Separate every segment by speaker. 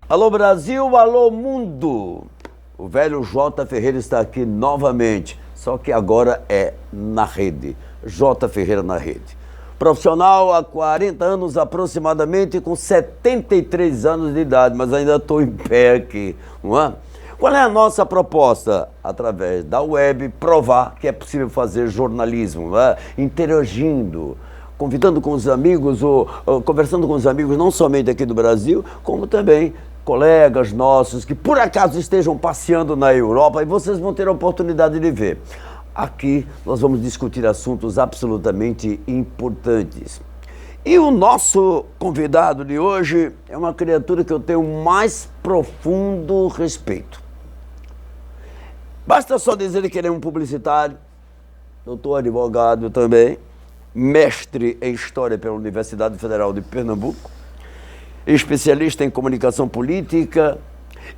Speaker 1: Alô Brasil, alô mundo! O velho J. Ferreira está aqui novamente, só que agora é na rede. J. Ferreira na rede. Profissional há 40 anos aproximadamente, com 73 anos de idade, mas ainda estou em pé aqui, não é? Qual é a nossa proposta? Através da web, provar que é possível fazer jornalismo, não é? Interagindo, convidando com os amigos, ou conversando com os amigos, não somente aqui do Brasil, como também colegas nossos que por acaso estejam passeando na Europa, e vocês vão ter a oportunidade de ver. Aqui nós vamos discutir assuntos absolutamente importantes. E o nosso convidado de hoje é uma criatura que eu tenho o mais profundo respeito. Basta só dizer que ele é um publicitário, doutor advogado também, mestre em História pela Universidade Federal de Pernambuco, especialista em comunicação política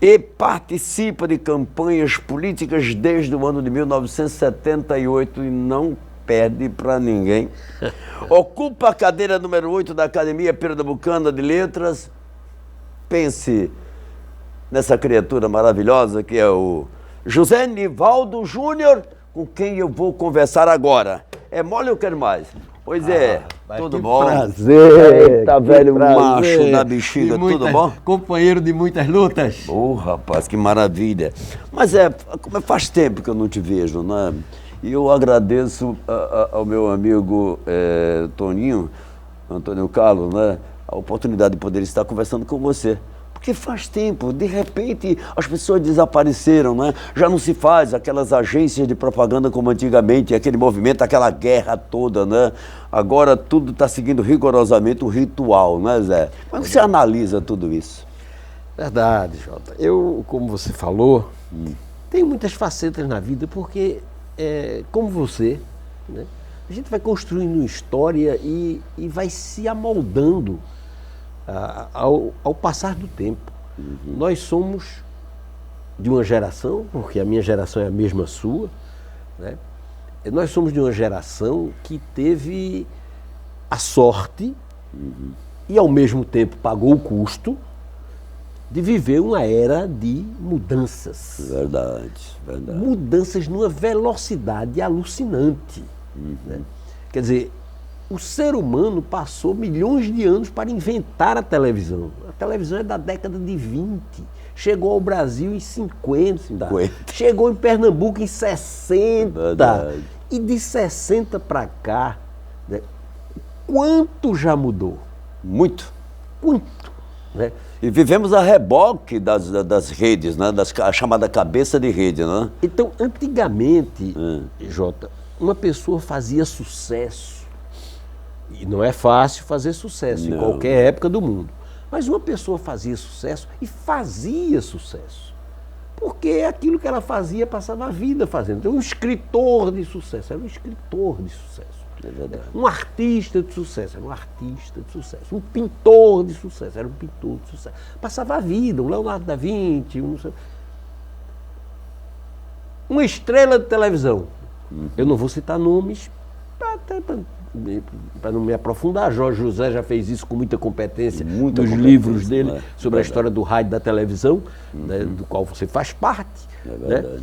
Speaker 1: e participa de campanhas políticas desde o ano de 1978 e não perde para ninguém. Ocupa a cadeira número 8 da Academia Pernambucana de Letras. Pense nessa criatura maravilhosa que é o José Nivaldo Júnior, com quem eu vou conversar agora. É mole ou quer mais? Pois é, tudo bom?
Speaker 2: Prazer.
Speaker 1: Eita, velho macho da bexiga, tudo bom?
Speaker 2: Companheiro de muitas lutas.
Speaker 1: Ô, rapaz, que maravilha. Mas faz tempo que eu não te vejo, né? E eu agradeço ao meu amigo Toninho, Antônio Carlos, né? A oportunidade de poder estar conversando com você. Porque faz tempo, de repente, as pessoas desapareceram, né? Já não se faz aquelas agências de propaganda como antigamente, aquele movimento, aquela guerra toda, né? Agora tudo está seguindo rigorosamente o ritual, né, Zé? Como você analisa tudo isso?
Speaker 2: Verdade, Jota. Eu, como você falou, tenho muitas facetas na vida, porque, como você, né? A gente vai construindo uma história e vai se amoldando ao passar do tempo. Nós somos de uma geração, porque a minha geração é a mesma sua, né? Nós somos de uma geração que teve a sorte e ao mesmo tempo pagou o custo de viver uma era de mudanças.
Speaker 1: Verdade.
Speaker 2: Mudanças numa velocidade alucinante. Né? Quer dizer, o ser humano passou milhões de anos para inventar a televisão. A televisão é da década de 20. Chegou ao Brasil em 50. Chegou em Pernambuco em 60.
Speaker 1: Verdade.
Speaker 2: E de 60 para cá, né, quanto já mudou?
Speaker 1: Muito.
Speaker 2: Quanto? Né?
Speaker 1: E vivemos a reboque das redes, né? A chamada cabeça de rede, né?
Speaker 2: Então, antigamente, Jota, uma pessoa fazia sucesso. E não é fácil fazer sucesso em qualquer época do mundo. Mas uma pessoa fazia sucesso e fazia sucesso. Porque aquilo que ela fazia, passava a vida fazendo. Então, um escritor de sucesso era um escritor de sucesso.
Speaker 1: É verdade.
Speaker 2: Um artista de sucesso era um artista de sucesso. Um pintor de sucesso era um pintor de sucesso. Passava a vida, um Leonardo da Vinci, uma estrela de televisão. Eu não vou citar nomes, para não me aprofundar. Jorge José já fez isso com muita competência nos livros dele, sobre a história do rádio e da televisão, né, do qual você faz parte.
Speaker 1: É verdade.
Speaker 2: Né?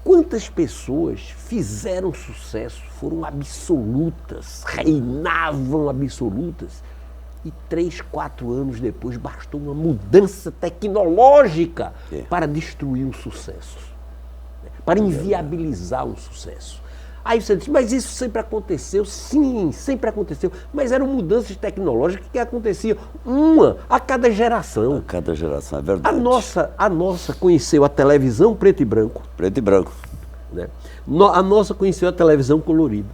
Speaker 2: Quantas pessoas fizeram sucesso, foram absolutas, reinavam absolutas, e 3, 4 anos depois bastou uma mudança tecnológica para destruir o sucesso, né, para inviabilizar o sucesso. Aí você diz, mas isso sempre aconteceu? Sim, sempre aconteceu. Mas eram mudanças tecnológicas que aconteciam uma a cada geração.
Speaker 1: A cada geração, é verdade.
Speaker 2: A nossa conheceu a televisão preto e branco.
Speaker 1: Preto e branco.
Speaker 2: Né? A nossa conheceu a televisão colorida.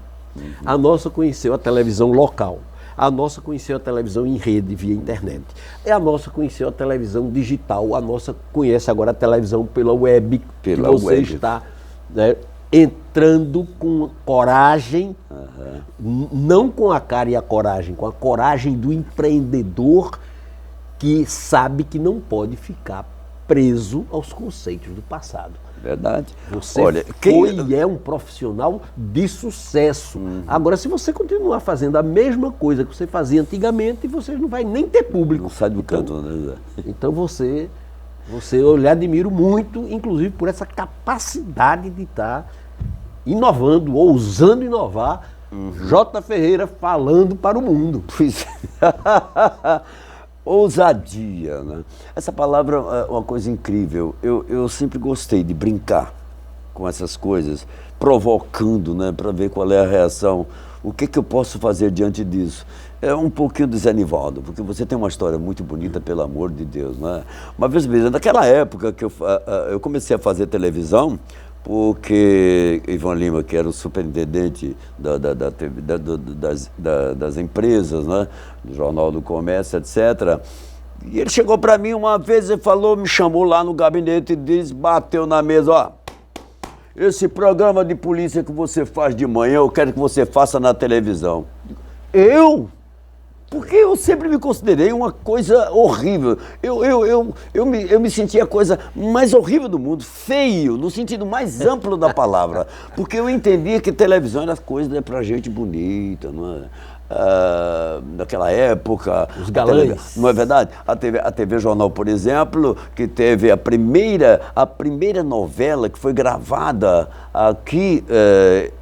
Speaker 2: A nossa conheceu a televisão local. A nossa conheceu a televisão em rede, via internet. A nossa conheceu a televisão digital. A nossa conhece agora a televisão pela web. Que você está, né, entrando com coragem, não com a cara e a coragem, com a coragem do empreendedor que sabe que não pode ficar preso aos conceitos do passado.
Speaker 1: Verdade.
Speaker 2: Você
Speaker 1: Olha,
Speaker 2: foi e é um profissional de sucesso. Agora, se você continuar fazendo a mesma coisa que você fazia antigamente, você não vai nem ter público.
Speaker 1: Não sai do canto, né?
Speaker 2: Então eu lhe admiro muito, inclusive por essa capacidade de estar inovando, ousando inovar. J. Ferreira falando para o mundo.
Speaker 1: Pois é. Ousadia, né? Essa palavra é uma coisa incrível. Eu sempre gostei de brincar com essas coisas, provocando, né, para ver qual é a reação. O que eu posso fazer diante disso? É um pouquinho do Zé Nivaldo, porque você tem uma história muito bonita, pelo amor de Deus, né? Uma vez mesmo, naquela época que eu comecei a fazer televisão, porque Ivan Lima, que era o superintendente das empresas, né, do Jornal do Comércio, etc., e ele chegou para mim uma vez e falou, me chamou lá no gabinete e bateu na mesa, ó, esse programa de polícia que você faz de manhã, eu quero que você faça na televisão. Eu? Porque eu sempre me considerei uma coisa horrível. Eu me sentia a coisa mais horrível do mundo, feio, no sentido mais amplo da palavra. Porque eu entendia que televisão era coisa pra gente bonita, não é? Naquela época...
Speaker 2: Os galãs.
Speaker 1: Não é verdade? A TV Jornal, por exemplo, que teve a primeira novela que foi gravada aqui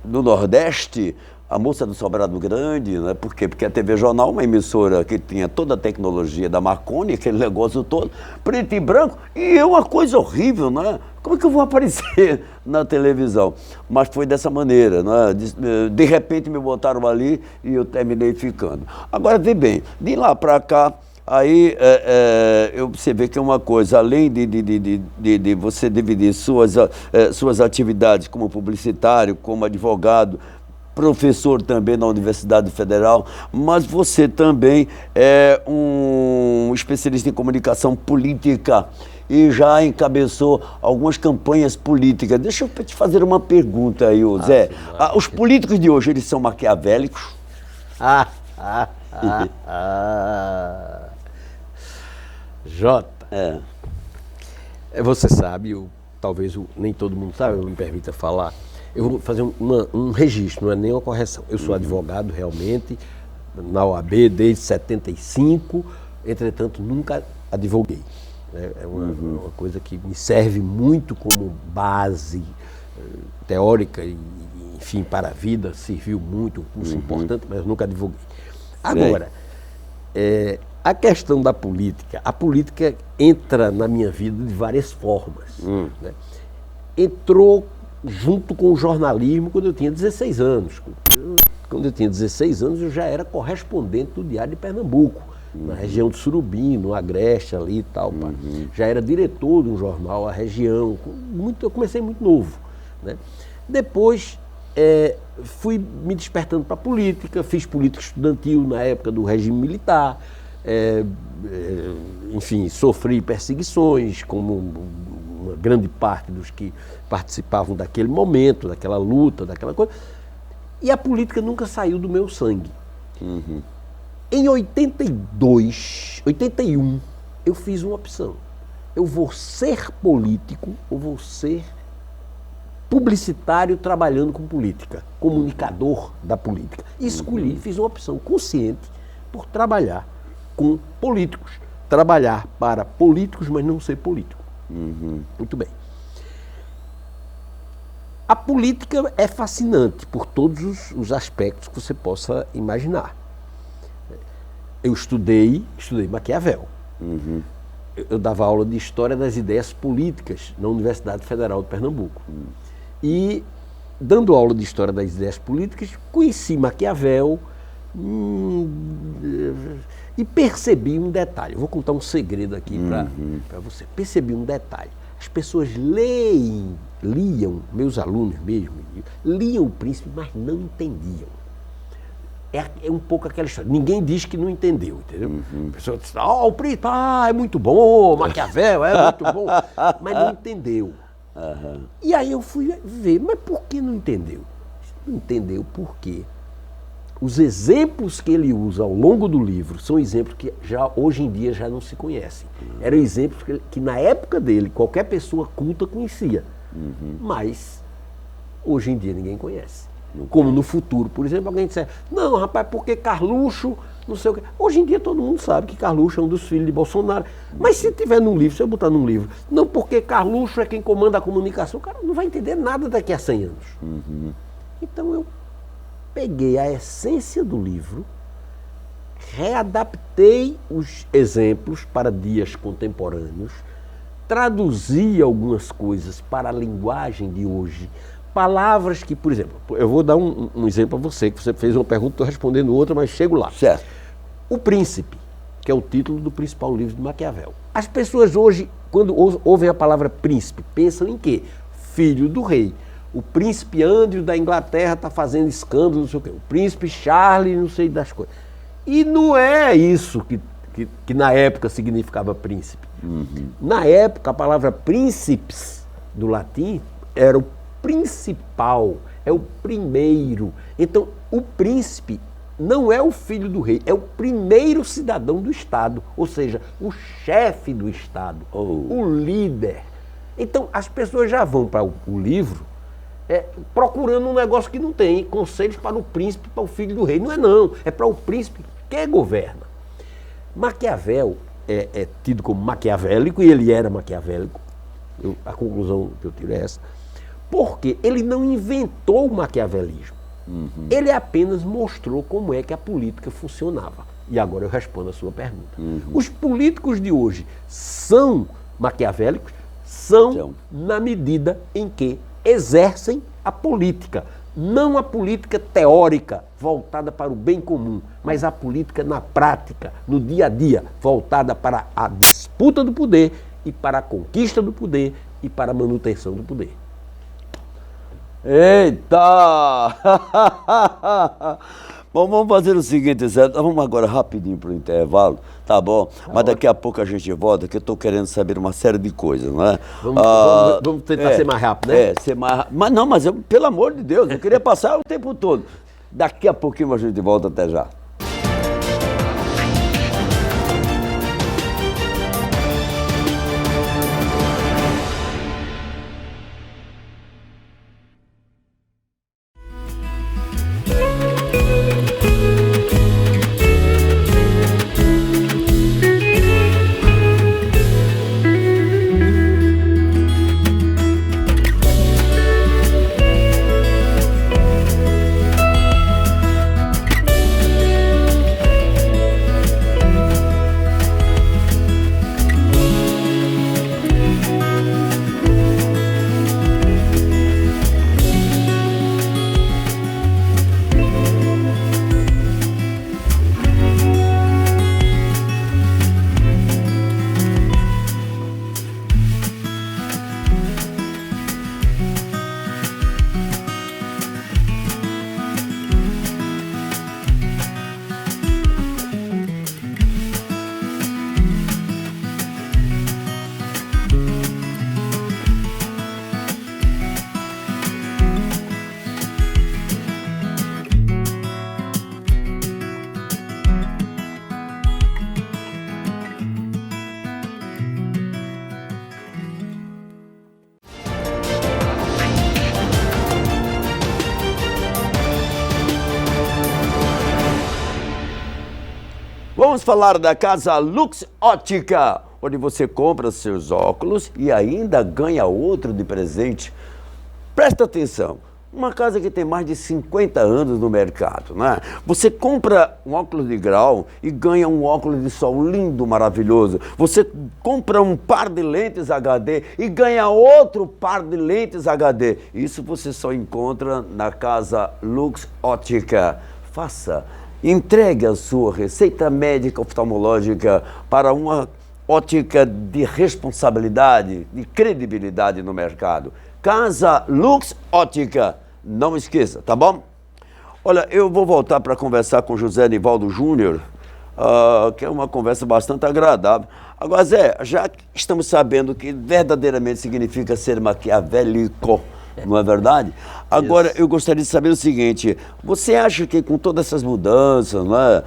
Speaker 1: no Nordeste, A Moça do Sobrado Grande, né? Por quê? Porque a TV Jornal, uma emissora que tinha toda a tecnologia da Marconi, aquele negócio todo, preto e branco, e é uma coisa horrível, né? Como é que eu vou aparecer na televisão? Mas foi dessa maneira, né? De repente me botaram ali e eu terminei ficando. Agora, vê bem, de lá para cá, aí você vê que é uma coisa, além de você dividir suas atividades como publicitário, como advogado, professor também na Universidade Federal, mas você também é um especialista em comunicação política e já encabeçou algumas campanhas políticas. Deixa eu te fazer uma pergunta aí, Zé. Os políticos de hoje, eles são maquiavélicos?
Speaker 2: Jota, você sabe, talvez nem todo mundo sabe, eu me permita falar, eu vou fazer um registro, não é nem uma correção. Eu sou advogado realmente, na OAB desde 75, entretanto nunca advoguei. É uma coisa que me serve muito como base teórica e, enfim, para a vida, serviu muito, um curso importante, mas nunca advoguei. Agora, a questão da política, a política entra na minha vida de várias formas. Né? Entrou junto com o jornalismo quando eu tinha 16 anos. Quando eu tinha 16 anos, eu já era correspondente do Diário de Pernambuco, na região de Surubim, no Agreste ali e tal. Já era diretor de um jornal, a região. Eu comecei muito novo. Né? Depois, fui me despertando para a política, fiz política estudantil na época do regime militar, enfim, sofri perseguições, como uma grande parte dos que participavam daquele momento, daquela luta, daquela coisa. E a política nunca saiu do meu sangue. Em 81, eu fiz uma opção. Eu vou ser político ou vou ser publicitário trabalhando com política, comunicador da política. E escolhi, fiz uma opção consciente por trabalhar com políticos. Trabalhar para políticos, mas não ser político. Muito bem. A política é fascinante por todos os aspectos que você possa imaginar. Eu estudei Maquiavel. Eu dava aula de História das Ideias Políticas na Universidade Federal de Pernambuco. E, dando aula de História das Ideias Políticas, conheci Maquiavel e percebi um detalhe. Eu vou contar um segredo aqui para você. Percebi um detalhe. As pessoas liam, meus alunos mesmo, liam o Príncipe, mas não entendiam. É um pouco aquela história. Ninguém diz que não entendeu, entendeu? A pessoa diz, o Príncipe, é muito bom, Maquiavel é muito bom, mas não entendeu. E aí eu fui ver, mas por que não entendeu? Não entendeu por quê? Os exemplos que ele usa ao longo do livro são exemplos que hoje em dia já não se conhecem. Eram exemplos que na época dele, qualquer pessoa culta conhecia. Mas hoje em dia ninguém conhece. Como no futuro, por exemplo, alguém disser, não, rapaz, porque Carluxo, não sei o quê. Hoje em dia todo mundo sabe que Carluxo é um dos filhos de Bolsonaro. Mas se tiver num livro, se eu botar num livro, não porque Carluxo é quem comanda a comunicação, o cara não vai entender nada daqui a 100 anos. Então eu peguei a essência do livro, readaptei os exemplos para dias contemporâneos, traduzi algumas coisas para a linguagem de hoje, palavras que, por exemplo, eu vou dar um exemplo a você, que você fez uma pergunta, estou respondendo outra, mas chego lá.
Speaker 1: Certo.
Speaker 2: O Príncipe, que é o título do principal livro de Maquiavel. As pessoas hoje, quando ouvem a palavra príncipe, pensam em quê? Filho do rei. O príncipe Andrew da Inglaterra está fazendo escândalo, não sei o quê. O príncipe Charles, não sei das coisas. E não é isso que na época significava príncipe. Na época, a palavra príncipes, do latim, era o principal, é o primeiro. Então, o príncipe não é o filho do rei, é o primeiro cidadão do Estado, ou seja, o chefe do Estado, o líder. Então, as pessoas já vão para o livro procurando um negócio que não tem, conselhos para o príncipe, para o filho do rei. Não é não, é para o príncipe que governa. Maquiavel é tido como maquiavélico, e ele era maquiavélico, a conclusão que eu tiro é essa, porque ele não inventou o maquiavelismo, ele apenas mostrou como é que a política funcionava. E agora eu respondo a sua pergunta. Os políticos de hoje são maquiavélicos? São na medida em que exercem a política. Não a política teórica, voltada para o bem comum, mas a política na prática, no dia a dia, voltada para a disputa do poder e para a conquista do poder e para a manutenção do poder.
Speaker 1: Eita! Bom, vamos fazer o seguinte, Zé, vamos agora rapidinho para o intervalo, tá bom? Mas daqui a pouco a gente volta, que eu estou querendo saber uma série de coisas, não é?
Speaker 2: Vamos tentar ser mais rápido, né?
Speaker 1: Ser mais rápido. Mas não, mas pelo amor de Deus, eu queria passar o tempo todo. Daqui a pouquinho a gente volta, até já. Vamos falar da Casa Lux Ótica, onde você compra seus óculos e ainda ganha outro de presente. Presta atenção, uma casa que tem mais de 50 anos no mercado, né? Você compra um óculos de grau e ganha um óculos de sol lindo, maravilhoso. Você compra um par de lentes HD e ganha outro par de lentes HD. Isso você só encontra na Casa Lux Ótica. Entregue a sua receita médica oftalmológica para uma ótica de responsabilidade, de credibilidade no mercado. Casa Lux Ótica, não esqueça, tá bom? Olha, eu vou voltar para conversar com José Nivaldo Júnior, que é uma conversa bastante agradável. Agora, Zé, já estamos sabendo o que verdadeiramente significa ser maquiavélico, não é verdade? Agora, eu gostaria de saber o seguinte, você acha que com todas essas mudanças, né,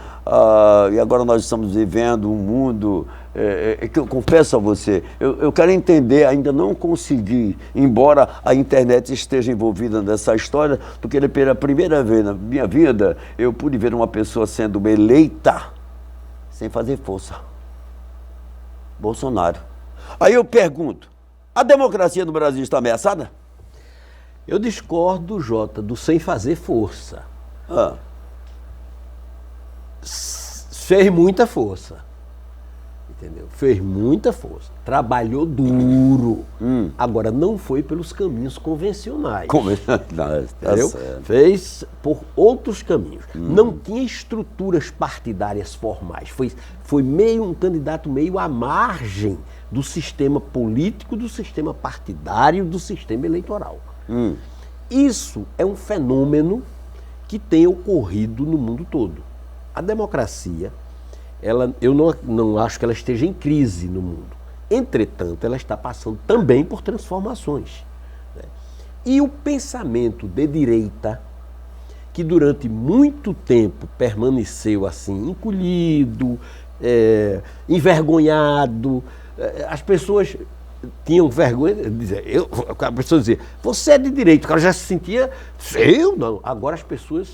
Speaker 1: e agora nós estamos vivendo um mundo que eu confesso a você, eu quero entender, ainda não consegui, embora a internet esteja envolvida nessa história, porque pela primeira vez na minha vida, eu pude ver uma pessoa sendo eleita sem fazer força. Bolsonaro. Aí eu pergunto, a democracia no Brasil está ameaçada?
Speaker 2: Eu discordo, Jota, do sem fazer força. Fez muita força. Entendeu? Fez muita força. Trabalhou duro. Agora, não foi pelos caminhos convencionais. Entendeu? Fez por outros caminhos. Não tinha estruturas partidárias formais. Foi meio um candidato meio à margem do sistema político, do sistema partidário, do sistema eleitoral. Isso é um fenômeno que tem ocorrido no mundo todo. A democracia, eu não acho que ela esteja em crise no mundo. Entretanto, ela está passando também por transformações. Né? E o pensamento de direita, que durante muito tempo permaneceu assim, encolhido, envergonhado, as pessoas tinham vergonha de dizer, a pessoa dizia, você é de direita, o cara já se sentia, eu não. Agora as pessoas,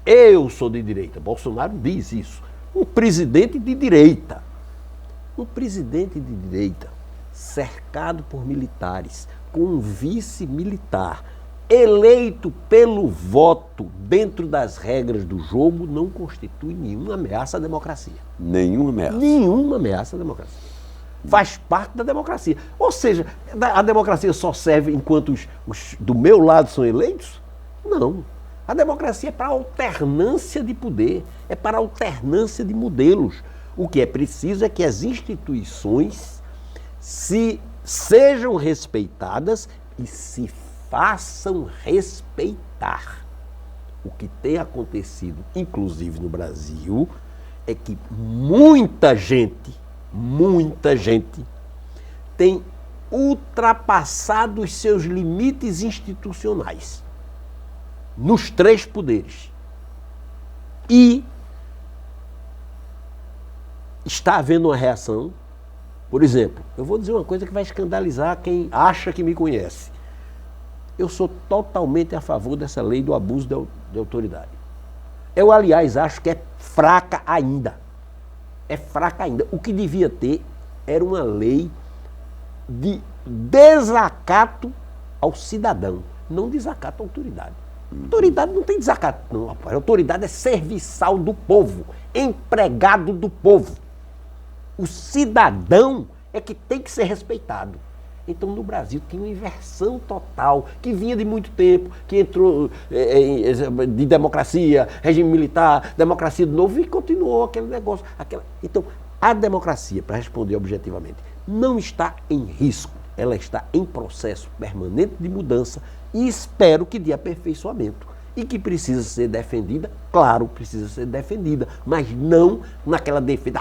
Speaker 2: eu sou de direita. Bolsonaro diz isso. Um presidente de direita, cercado por militares, com um vice-militar, eleito pelo voto dentro das regras do jogo, não constitui nenhuma ameaça à democracia.
Speaker 1: Nenhuma ameaça?
Speaker 2: Nenhuma ameaça à democracia. Faz parte da democracia. Ou seja, a democracia só serve enquanto os do meu lado são eleitos? Não. A democracia é para alternância de poder, é para alternância de modelos. O que é preciso é que as instituições sejam respeitadas e se façam respeitar. O que tem acontecido, inclusive no Brasil, é que muita gente tem ultrapassado os seus limites institucionais nos três poderes. E está havendo uma reação. Por exemplo, eu vou dizer uma coisa que vai escandalizar quem acha que me conhece. Eu sou totalmente a favor dessa lei do abuso de autoridade. Eu, aliás, acho que é fraca ainda. É fraca ainda. O que devia ter era uma lei de desacato ao cidadão, não desacato à autoridade. Autoridade não tem desacato, não, rapaz. A autoridade é serviçal do povo, empregado do povo. O cidadão é que tem que ser respeitado. Então, no Brasil, tem uma inversão total, que vinha de muito tempo, que entrou de democracia, regime militar, democracia de novo, e continuou aquele negócio. Então, a democracia, para responder objetivamente, não está em risco. Ela está em processo permanente de mudança e espero que de aperfeiçoamento. E que precisa ser defendida, claro, precisa ser defendida, mas não naquela defesa.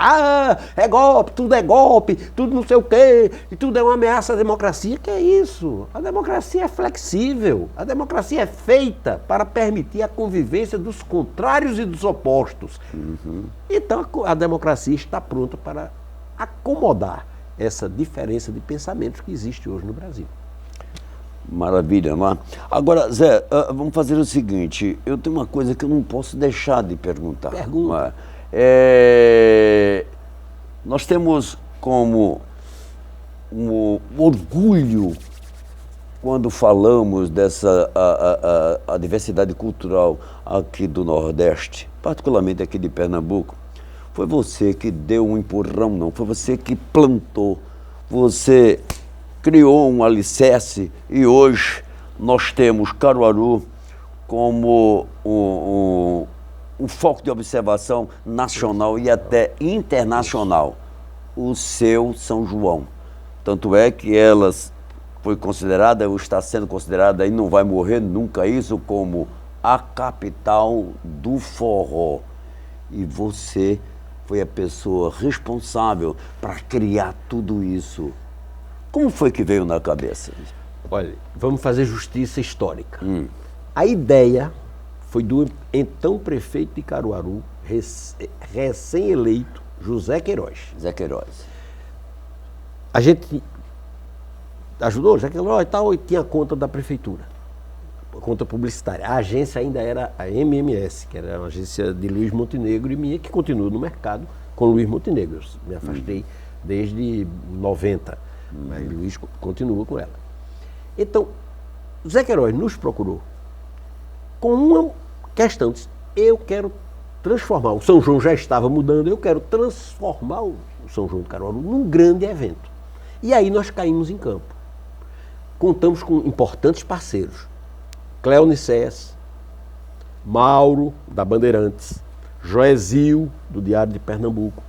Speaker 2: É golpe, tudo não sei o quê, e tudo é uma ameaça à democracia. Que é isso? A democracia é flexível, a democracia é feita para permitir a convivência dos contrários e dos opostos. Então a democracia está pronta para acomodar essa diferença de pensamentos que existe hoje no Brasil.
Speaker 1: Maravilha, não é? Agora, Zé, vamos fazer o seguinte, eu tenho uma coisa que eu não posso deixar de perguntar.
Speaker 2: Pergunta.
Speaker 1: Nós temos como um orgulho quando falamos dessa a diversidade cultural aqui do Nordeste, particularmente aqui de Pernambuco. Foi você que deu um empurrão, não, foi você que plantou, você criou um alicerce e hoje nós temos Caruaru como um foco de observação nacional e até internacional. O seu São João. Tanto é que ela foi considerada, ou está sendo considerada, e não vai morrer nunca isso, como a capital do forró. E você foi a pessoa responsável para criar tudo isso. Como foi que veio na cabeça?
Speaker 2: Olha, vamos fazer justiça histórica. A ideia foi do então prefeito de Caruaru, recém-eleito, José Queiroz.
Speaker 1: Zé Queiroz.
Speaker 2: a gente ajudou, já que e tal, e tinha a conta da prefeitura, a conta publicitária. A agência ainda era a MMS, que era uma agência de Luiz Montenegro e minha, que continua no mercado com Luiz Montenegro. Eu me afastei desde 90, mas Luiz continua com ela. Então, Zé Queiroz nos procurou com uma questão, disse, eu quero transformar, o São João já estava mudando, eu quero transformar o São João do Caruaru num grande evento. E aí nós caímos em campo. Contamos com importantes parceiros. Cléo Nicés, Mauro, da Bandeirantes, Joézio, do Diário de Pernambuco,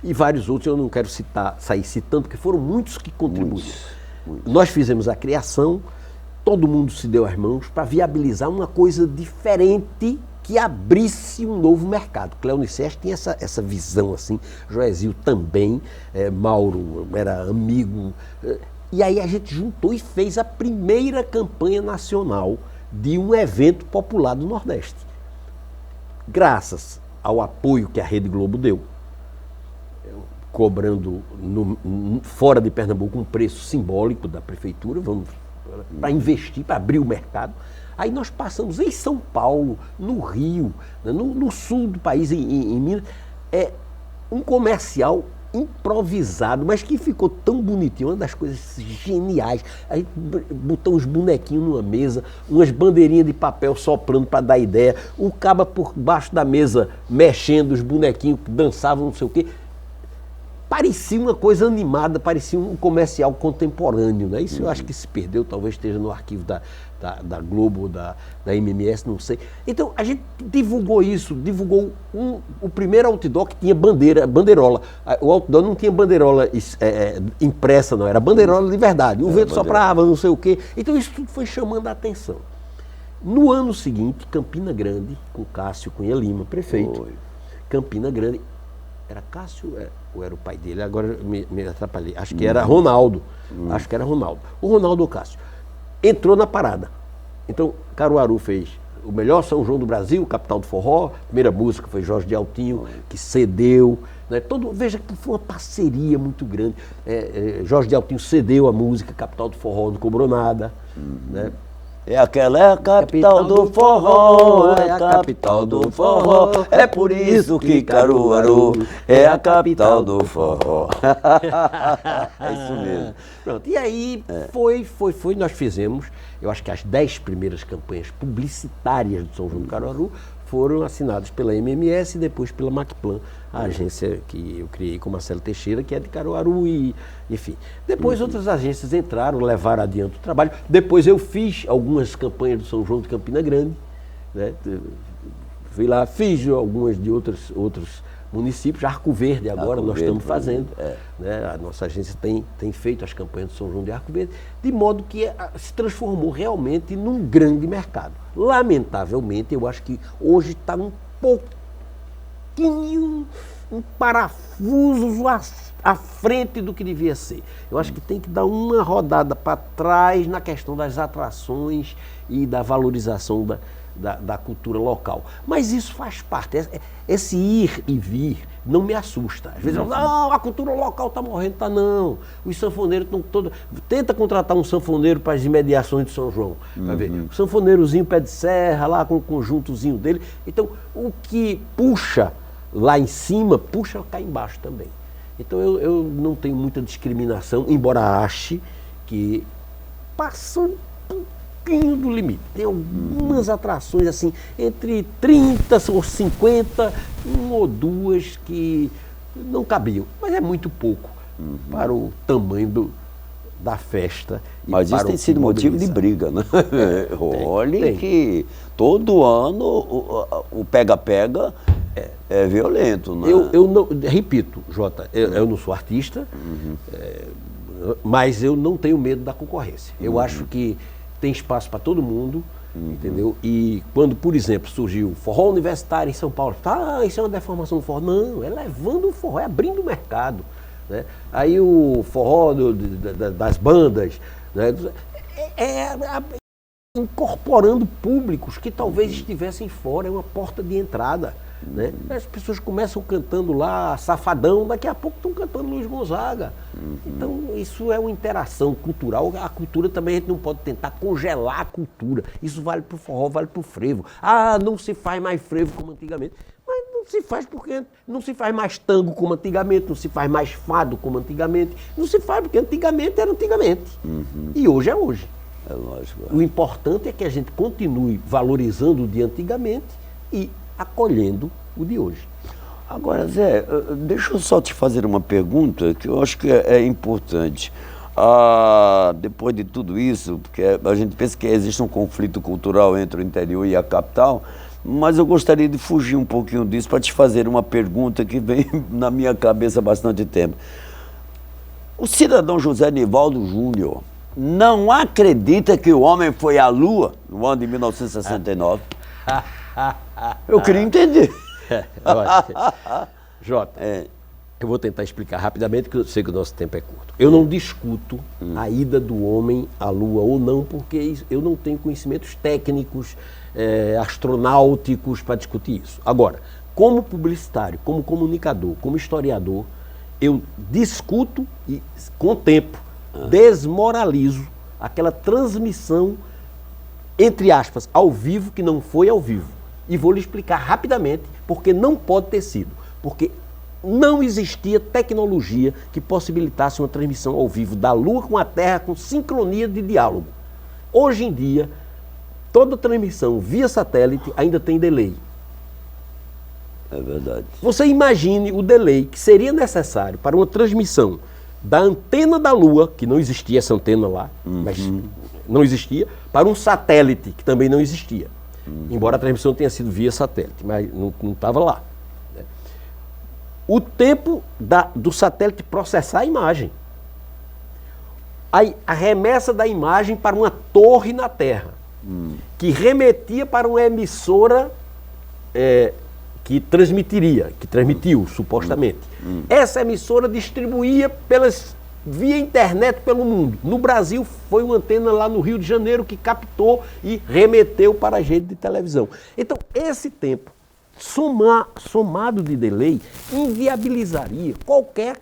Speaker 2: e vários outros, eu não quero sair citando, porque foram muitos que contribuíram. Muitos. Nós fizemos a criação, todo mundo se deu as mãos para viabilizar uma coisa diferente que abrisse um novo mercado. Cléo Nicés tinha essa visão assim, Joézio também, Mauro era amigo. E aí a gente juntou e fez a primeira campanha nacional de um evento popular do Nordeste. Graças ao apoio que a Rede Globo deu, cobrando fora de Pernambuco um preço simbólico da prefeitura, para investir, para abrir o mercado. Aí nós passamos em São Paulo, no Rio, no sul do país, em Minas, um comercial improvisado, mas que ficou tão bonitinho, uma das coisas geniais. A gente botou uns bonequinhos numa mesa, umas bandeirinhas de papel soprando para dar ideia, o caba por baixo da mesa mexendo, os bonequinhos que dançavam, não sei o quê. Parecia uma coisa animada, parecia um comercial contemporâneo, né? Isso eu acho que se perdeu, talvez esteja no arquivo da Globo, da MMS, não sei. Então, a gente divulgou isso, divulgou o primeiro outdoor que tinha bandeirola. O outdoor não tinha bandeirola impressa, não, era bandeirola de verdade. O vento soprava, não sei o quê. Então, isso tudo foi chamando a atenção. No ano seguinte, Campina Grande, com Cássio Cunha Lima, prefeito, Campina Grande, era Cássio ou era o pai dele? Agora me atrapalhei. Acho que era Ronaldo. Acho que era Ronaldo. O Ronaldo ou Cássio entrou na parada. Então, Caruaru fez o melhor São João do Brasil, capital do forró. A primeira música foi Jorge de Altinho, que cedeu. Né? Veja que foi uma parceria muito grande. Jorge de Altinho cedeu a música, capital do forró, não cobrou nada. Né?
Speaker 1: Aquela é a capital do forró, é a capital do forró, é por isso que Caruaru é a capital do forró. É isso mesmo.
Speaker 2: Pronto, e aí nós fizemos, eu acho que as 10 primeiras campanhas publicitárias do São João do Caruaru foram assinadas pela MMS e depois pela Macplan, a agência que eu criei com Marcelo Teixeira, que é de Caruaru e, enfim. Depois outras agências entraram, levaram adiante o trabalho. Depois eu fiz algumas campanhas do São João de Campina Grande, né? Fui lá, fiz algumas de outros municípios, Arco Verde agora nós estamos fazendo. Né? A nossa agência tem feito as campanhas do São João de Arco Verde, de modo que se transformou realmente num grande mercado. Lamentavelmente, eu acho que hoje está um pouquinho, um parafuso à frente do que devia ser. Eu acho que tem que dar uma rodada para trás na questão das atrações e da valorização da cultura local. Mas isso faz parte. Esse ir e vir não me assusta. Às vezes eu falo, não, a cultura local está morrendo. Tá não. Os sanfoneiros estão todos... Tenta contratar um sanfoneiro para as imediações de São João. Vai ver. O sanfoneirozinho pé de serra, lá com o conjuntozinho dele. Então, o que puxa lá em cima, puxa cá embaixo também. Então, eu não tenho muita discriminação, embora ache que passam do limite. Tem algumas atrações assim, entre 30 ou 50, uma ou duas que não cabiam, mas é muito pouco para o tamanho da festa.
Speaker 1: Mas isso tem sido motivo de briga, né? Olha que todo ano o pega-pega é violento, né?
Speaker 2: Eu não, repito, Jota, eu não sou artista, mas eu não tenho medo da concorrência. Eu acho que tem espaço para todo mundo, entendeu? E quando, por exemplo, surgiu o forró universitário em São Paulo, isso é uma deformação do forró. Não, é levando o forró, é abrindo o mercado. Né? Aí o forró das bandas, né? Incorporando públicos que talvez estivessem fora, é uma porta de entrada. Né? As pessoas começam cantando lá Safadão, daqui a pouco estão cantando Luiz Gonzaga. Então isso é uma interação cultural. A cultura também a gente não pode tentar congelar a cultura. Isso vale para o forró, vale para o frevo. Ah, não se faz mais frevo como antigamente. Mas não se faz porque não se faz mais tango como antigamente, não se faz mais fado como antigamente. Não se faz porque antigamente era antigamente. E hoje é hoje.
Speaker 1: É lógico.
Speaker 2: O importante é que a gente continue valorizando o de antigamente e acolhendo o de hoje.
Speaker 1: Agora, Zé, deixa eu só te fazer uma pergunta que eu acho que é importante. Depois de tudo isso, porque a gente pensa que existe um conflito cultural entre o interior e a capital, mas eu gostaria de fugir um pouquinho disso para te fazer uma pergunta que vem na minha cabeça há bastante tempo. O cidadão José Nivaldo Júnior não acredita que o homem foi à Lua no ano de 1969? Eu queria entender.
Speaker 2: Jota, eu vou tentar explicar rapidamente, porque eu sei que o nosso tempo é curto. Eu não discuto a ida do homem à Lua ou não, porque eu não tenho conhecimentos técnicos, astronáuticos para discutir isso. Agora, como publicitário, como comunicador, como historiador, eu discuto e, com o tempo, desmoralizo aquela transmissão, entre aspas, ao vivo, que não foi ao vivo. E vou lhe explicar rapidamente porque não pode ter sido. Porque não existia tecnologia que possibilitasse uma transmissão ao vivo da Lua com a Terra com sincronia de diálogo. Hoje em dia, toda transmissão via satélite ainda tem delay.
Speaker 1: É verdade.
Speaker 2: Você imagine o delay que seria necessário para uma transmissão da antena da Lua, que não existia essa antena lá, mas não existia, para um satélite, que também não existia. Embora a transmissão tenha sido via satélite, mas não estava lá. O tempo do satélite processar a imagem. A remessa da imagem para uma torre na Terra, que remetia para uma emissora que transmitiu, supostamente. Essa emissora distribuía via internet pelo mundo. No Brasil, foi uma antena lá no Rio de Janeiro que captou e remeteu para a rede de televisão. Então, esse tempo, somado de delay, inviabilizaria qualquer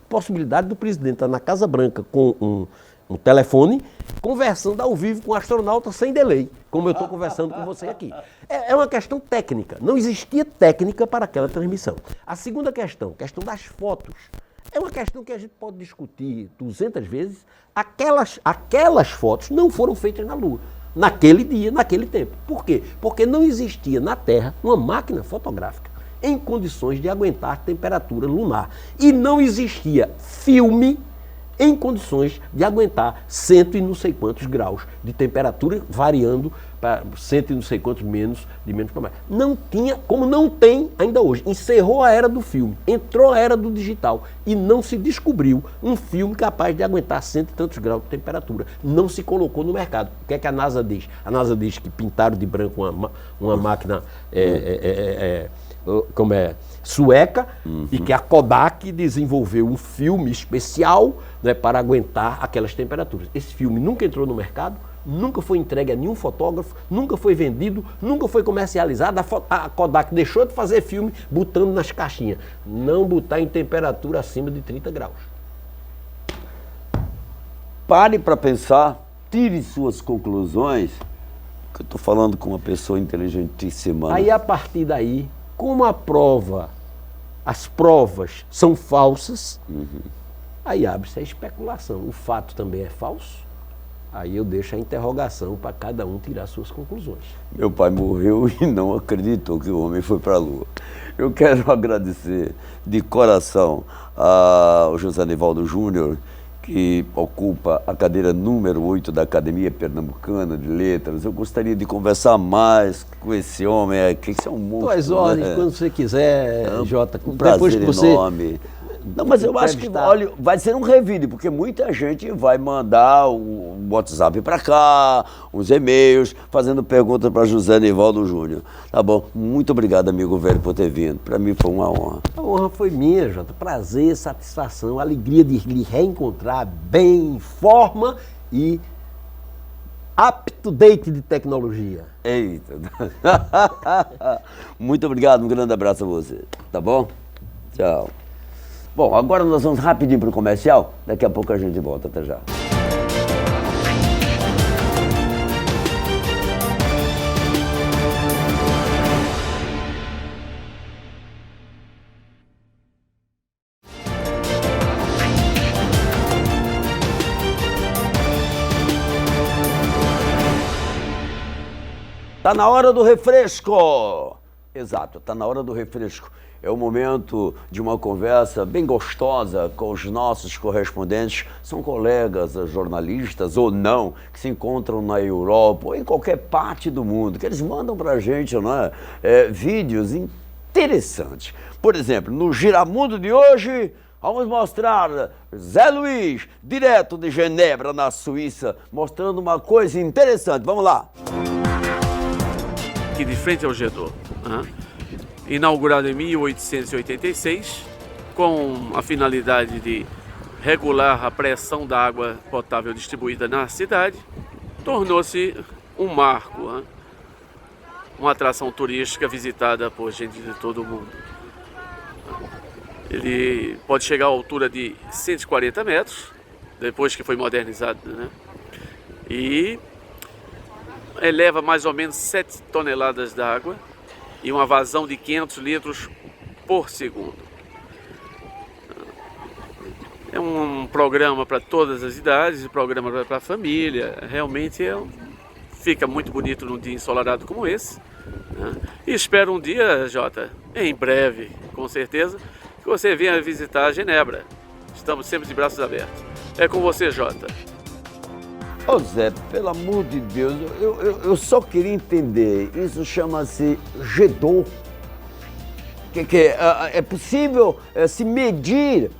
Speaker 2: possibilidade do presidente estar na Casa Branca com um telefone, conversando ao vivo com um astronauta sem delay, como eu estou conversando com você aqui. É uma questão técnica. Não existia técnica para aquela transmissão. A segunda questão das fotos. É uma questão que a gente pode discutir 200 vezes. Aquelas fotos não foram feitas na Lua, naquele dia, naquele tempo. Por quê? Porque não existia na Terra uma máquina fotográfica em condições de aguentar a temperatura lunar. E não existia filme em condições de aguentar cento e não sei quantos graus de temperatura, variando para cento e não sei quantos de menos para mais. Não tinha, como não tem ainda hoje. Encerrou a era do filme, entrou a era do digital e não se descobriu um filme capaz de aguentar cento e tantos graus de temperatura. Não se colocou no mercado. O que é que a NASA diz? A NASA diz que pintaram de branco uma máquina sueca, e que a Kodak desenvolveu um filme especial, né, para aguentar aquelas temperaturas. Esse filme nunca entrou no mercado, nunca foi entregue a nenhum fotógrafo, nunca foi vendido, nunca foi comercializado. A Kodak deixou de fazer filme botando nas caixinhas. Não botar em temperatura acima de 30 graus.
Speaker 1: Pare para pensar, tire suas conclusões, que eu estou falando com uma pessoa inteligentíssima.
Speaker 2: Aí, a partir daí, como as provas são falsas, aí abre-se a especulação. O fato também é falso, aí eu deixo a interrogação para cada um tirar suas conclusões.
Speaker 1: Meu pai morreu e não acreditou que o homem foi para a Lua. Eu quero agradecer de coração ao José Nivaldo Júnior, que ocupa a cadeira número 8 da Academia Pernambucana de Letras. Eu gostaria de conversar mais com esse homem, que esse é um monstro.
Speaker 2: Tuas ordens, quando você quiser, Jota.
Speaker 1: Um prazer enorme. Não, mas eu acho que, olha, vai ser um revide, porque muita gente vai mandar o WhatsApp para cá, os e-mails, fazendo perguntas para José Nivaldo Júnior. Tá bom? Muito obrigado, amigo velho, por ter vindo. Para mim foi uma honra.
Speaker 2: A honra foi minha, Jota. Prazer, satisfação, alegria de lhe reencontrar bem, em forma e up-to-date de tecnologia.
Speaker 1: Eita. Muito obrigado, um grande abraço a você. Tá bom? Tchau. Bom, agora nós vamos rapidinho para o comercial. Daqui a pouco a gente volta. Até já. Tá na hora do refresco! Exato, tá na hora do refresco. É o momento de uma conversa bem gostosa com os nossos correspondentes. São colegas jornalistas ou não, que se encontram na Europa ou em qualquer parte do mundo, que eles mandam pra gente, não é? Vídeos interessantes. Por exemplo, no Giramundo de hoje, vamos mostrar Zé Luiz, direto de Genebra, na Suíça, mostrando uma coisa interessante. Vamos lá!
Speaker 3: Aqui de frente ao Gedor, inaugurado em 1886, com a finalidade de regular a pressão da água potável distribuída na cidade, tornou-se um marco, uma atração turística visitada por gente de todo o mundo. Ele pode chegar à altura de 140 metros, depois que foi modernizado, e eleva mais ou menos 7 toneladas de água e uma vazão de 500 litros por segundo. É um programa para todas as idades, um programa para a família. Realmente fica muito bonito num dia ensolarado como esse. E espero um dia, Jota, em breve, com certeza, que você venha visitar Genebra. Estamos sempre de braços abertos. É com você, Jota.
Speaker 1: Ô Zé, pelo amor de Deus, eu só queria entender, isso chama-se Gedor. É possível se medir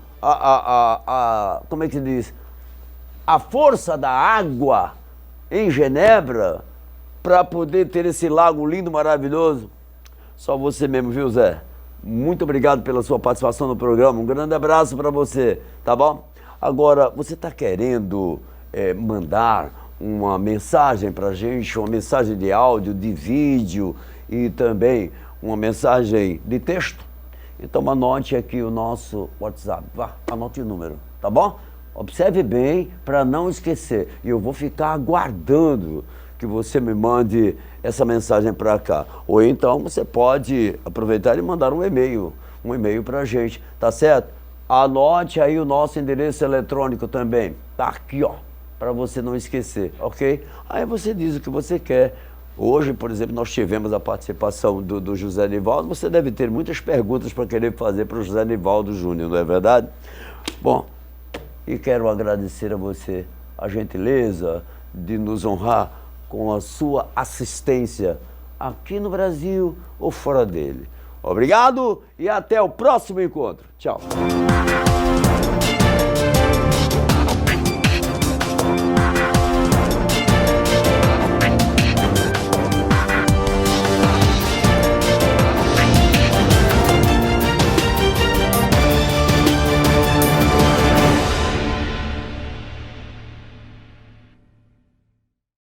Speaker 1: como é que se diz? A força da água em Genebra para poder ter esse lago lindo, maravilhoso? Só você mesmo, viu, Zé? Muito obrigado pela sua participação no programa, um grande abraço para você, tá bom? Agora, você está querendo mandar uma mensagem para a gente, uma mensagem de áudio, de vídeo e também uma mensagem de texto? Então anote aqui o nosso WhatsApp, vá, anote o número, tá bom? Observe bem para não esquecer e eu vou ficar aguardando que você me mande essa mensagem para cá. Ou então você pode aproveitar e mandar um e-mail para a gente, tá certo? Anote aí o nosso endereço eletrônico também, tá aqui, ó, para você não esquecer, ok? Aí você diz o que você quer. Hoje, por exemplo, nós tivemos a participação do José Nivaldo. Você deve ter muitas perguntas para querer fazer para o José Nivaldo Júnior, não é verdade? Bom, e quero agradecer a você a gentileza de nos honrar com a sua assistência aqui no Brasil ou fora dele. Obrigado e até o próximo encontro. Tchau.